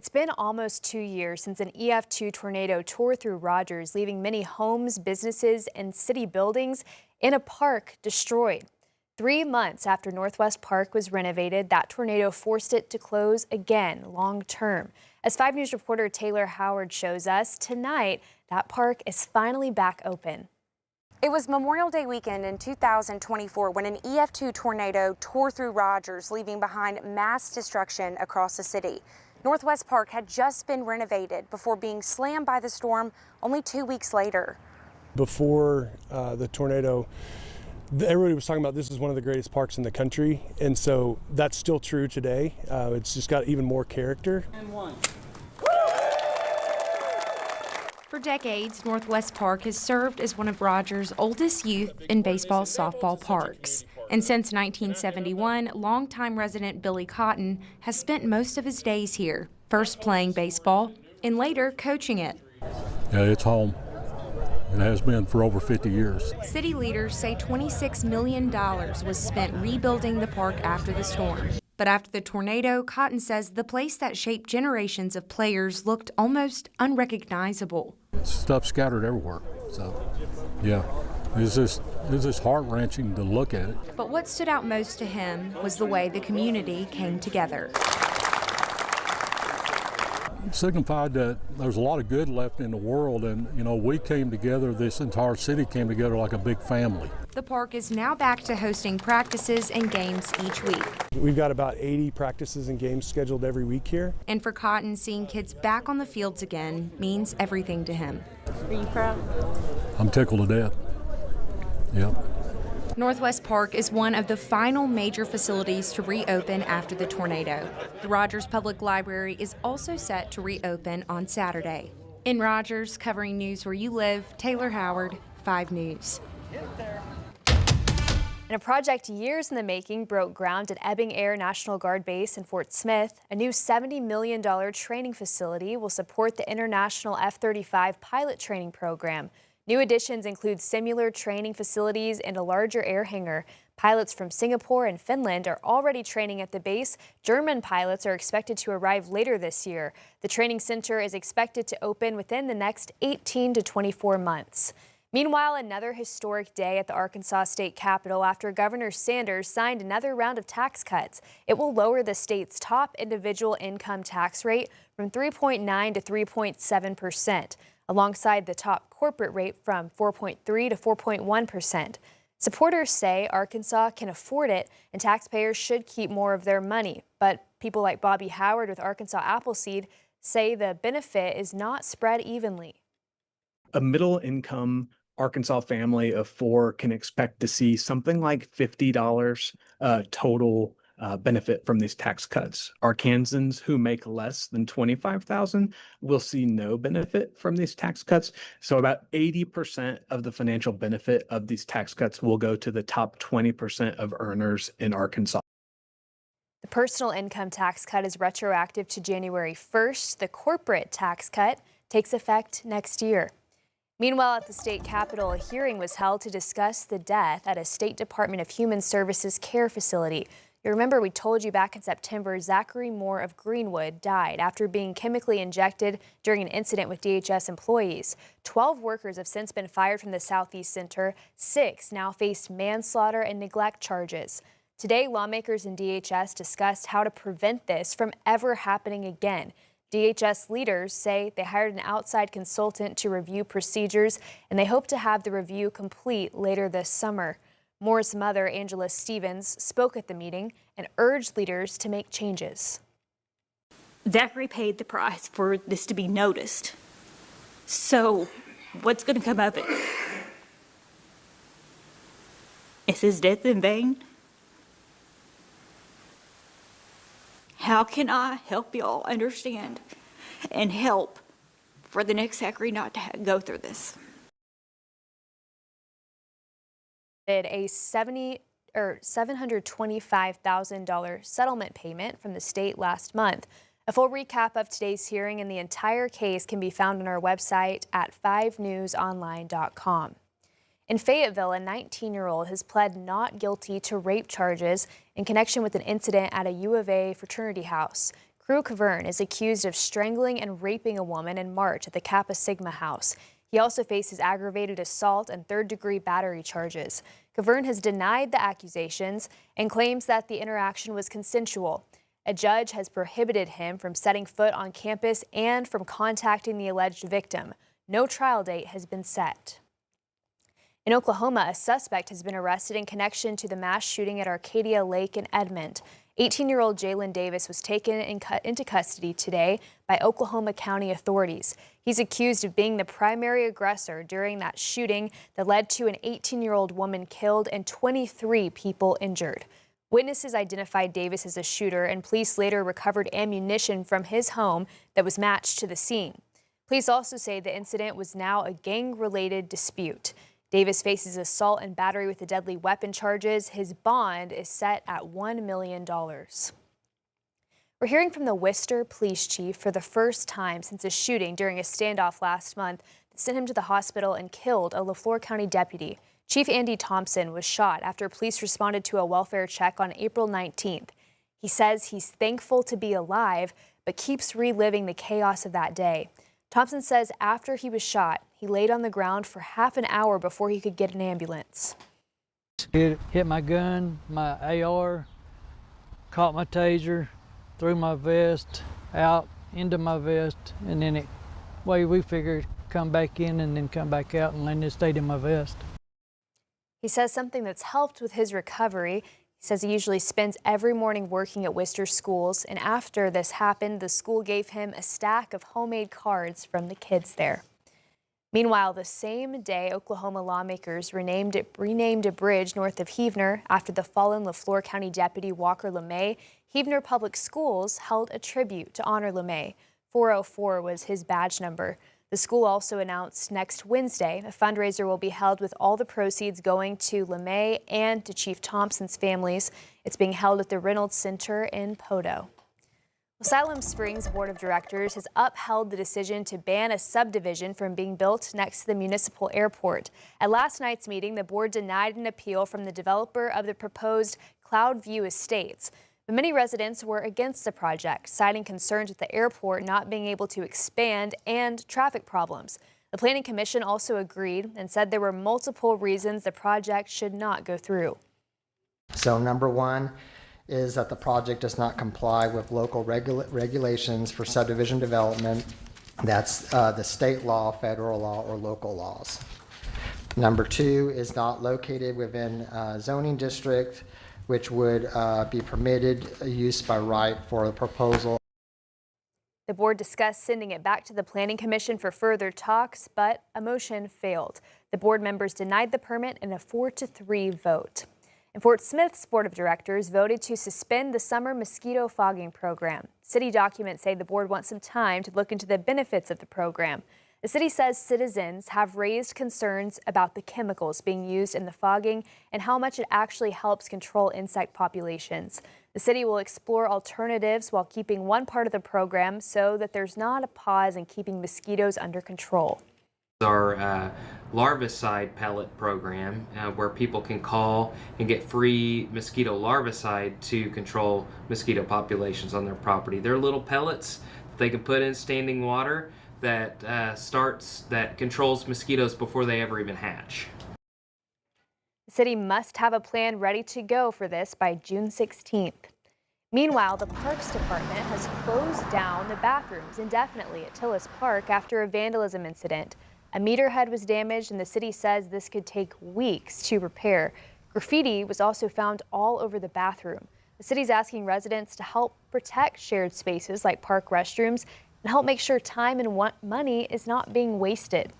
It's been almost 2 years since an EF2 tornado tore through Rogers, leaving many homes, businesses, and city buildings in a park destroyed. 3 months after Northwest Park was renovated, that tornado forced it to close again long term. As 5 News reporter Taylor Howard shows us, tonight that park is finally back open. It was Memorial Day weekend in 2024 when an EF2 tornado tore through Rogers, leaving behind mass destruction across the city. Northwest Park had just been renovated before being slammed by the storm only 2 weeks later. Before the tornado, everybody was talking about this is one of the greatest parks in the country, and so that's still true today. It's just got even more character. For decades, Northwest Park has served as one of Rogers' oldest youth and baseball softball parks. And since 1971, longtime resident Billy Cotton has spent most of his days here, first playing baseball and later coaching it. Yeah, it's home. It has been for over 50 years. City leaders say $26 million was spent rebuilding the park after the storm. But after the tornado, Cotton says the place that shaped generations of players looked almost unrecognizable. Stuff scattered everywhere, so yeah, it's just heart-wrenching to look at it. But what stood out most to him was the way the community came together. It signified that there's a lot of good left in the world, and we came together, this entire city came together like a big family. The park is now back to hosting practices and games each week. We've got about 80 practices and games scheduled every week here. And for Cotton, seeing kids back on the fields again means everything to him. Are you proud? I'm tickled to death. Yep. Northwest Park is one of the final major facilities to reopen after the tornado. The Rogers Public Library is also set to reopen on Saturday. In Rogers, covering news where you live, Taylor Howard, 5 News. And a project years in the making broke ground at Ebbing Air National Guard Base in Fort Smith. A new $70 million training facility will support the International F-35 pilot training program. New additions include similar training facilities and a larger air hangar. Pilots from Singapore and Finland are already training at the base. German pilots are expected to arrive later this year. The training center is expected to open within the next 18 to 24 months. Meanwhile, another historic day at the Arkansas State Capitol after Governor Sanders signed another round of tax cuts. It will lower the state's top individual income tax rate from 3.9 to 3.7%, alongside the top corporate rate from 4.3 to 4.1%. Supporters say Arkansas can afford it and taxpayers should keep more of their money. But people like Bobby Howard with Arkansas Appleseed say the benefit is not spread evenly. A middle-income Arkansas family of 4 can expect to see something like $50 total benefit from these tax cuts. Arkansans who make less than $25,000 will see no benefit from these tax cuts. So about 80% of the financial benefit of these tax cuts will go to the top 20% of earners in Arkansas. The personal income tax cut is retroactive to January 1st. The corporate tax cut takes effect next year. Meanwhile, at the state capitol, a hearing was held to discuss the death at a State Department of Human Services care facility. You remember we told you back in September, Zachary Moore of Greenwood died after being chemically injected during an incident with DHS employees. 12 workers have since been fired from the Southeast Center. 6 now face manslaughter and neglect charges. Today, lawmakers in DHS discussed how to prevent this from ever happening again. DHS leaders say they hired an outside consultant to review procedures, and they hope to have the review complete later this summer. Moore's mother, Angela Stevens, spoke at the meeting and urged leaders to make changes. Zachary paid the price for this to be noticed. So what's going to come of it? Is his death in vain? How can I help y'all understand and help for the next Zachary not to go through this? A $725,000 settlement payment from the state last month. A full recap of today's hearing and the entire case can be found on our website at 5newsonline.com. In Fayetteville, a 19-year-old has pled not guilty to rape charges in connection with an incident at a U of A fraternity house. Crew Cavern is accused of strangling and raping a woman in March at the Kappa Sigma house. He also faces aggravated assault and third-degree battery charges. Cavern has denied the accusations and claims that the interaction was consensual. A judge has prohibited him from setting foot on campus and from contacting the alleged victim. No trial date has been set. In Oklahoma, a suspect has been arrested in connection to the mass shooting at Arcadia Lake in Edmond. 18-year-old Jalen Davis was taken into custody today by Oklahoma County authorities. He's accused of being the primary aggressor during that shooting that led to an 18-year-old woman killed and 23 people injured. Witnesses identified Davis as a shooter, and police later recovered ammunition from his home that was matched to the scene. Police also say the incident was now a gang-related dispute. Davis faces assault and battery with a deadly weapon charges. His bond is set at $1 million. We're hearing from the Worcester police chief for the first time since a shooting during a standoff last month that sent him to the hospital and killed a LaFleur County deputy. Chief Andy Thompson was shot after police responded to a welfare check on April 19th. He says he's thankful to be alive, but keeps reliving the chaos of that day. Thompson says after he was shot, he laid on the ground for half an hour before he could get an ambulance. It hit my gun, my AR, caught my taser, threw my vest out into my vest, and then we figured come back in and then come back out, and then it stayed in my vest. He says something that's helped with his recovery. He says he usually spends every morning working at Worcester schools, and after this happened, the school gave him a stack of homemade cards from the kids there. Meanwhile, the same day, Oklahoma lawmakers renamed a bridge north of Heavener after the fallen LaFleur County deputy Walker LeMay. Heavener Public Schools held a tribute to honor LeMay. 404 was his badge number. The school also announced next Wednesday a fundraiser will be held with all the proceeds going to LeMay and to Chief Thompson's families. It's being held at the Reynolds Center in Podo. Siloam Springs Board of Directors has upheld the decision to ban a subdivision from being built next to the municipal airport. At last night's meeting, the board denied an appeal from the developer of the proposed Cloudview Estates. But many residents were against the project, citing concerns with the airport not being able to expand and traffic problems. The Planning Commission also agreed and said there were multiple reasons the project should not go through. So number one is that the project does not comply with local regulations for subdivision development. That's the state law, federal law, or local laws. Number two is not located within a zoning district, which would be permitted use by right for a proposal. The board discussed sending it back to the Planning Commission for further talks, but a motion failed. The board members denied the permit in a 4-3 vote. And Fort Smith's Board of Directors voted to suspend the summer mosquito fogging program. City documents say the board wants some time to look into the benefits of the program. The city says citizens have raised concerns about the chemicals being used in the fogging and how much it actually helps control insect populations. The city will explore alternatives while keeping one part of the program so that there's not a pause in keeping mosquitoes under control. Our larvicide pellet program where people can call and get free mosquito larvicide to control mosquito populations on their property. They're little pellets that they can put in standing water that controls mosquitoes before they ever even hatch. The city must have a plan ready to go for this by June 16th. Meanwhile, the Parks Department has closed down the bathrooms indefinitely at Tillis Park after a vandalism incident. A meter head was damaged, and the city says this could take weeks to repair. Graffiti was also found all over the bathroom. The city's asking residents to help protect shared spaces like park restrooms and help make sure time and money is not being wasted.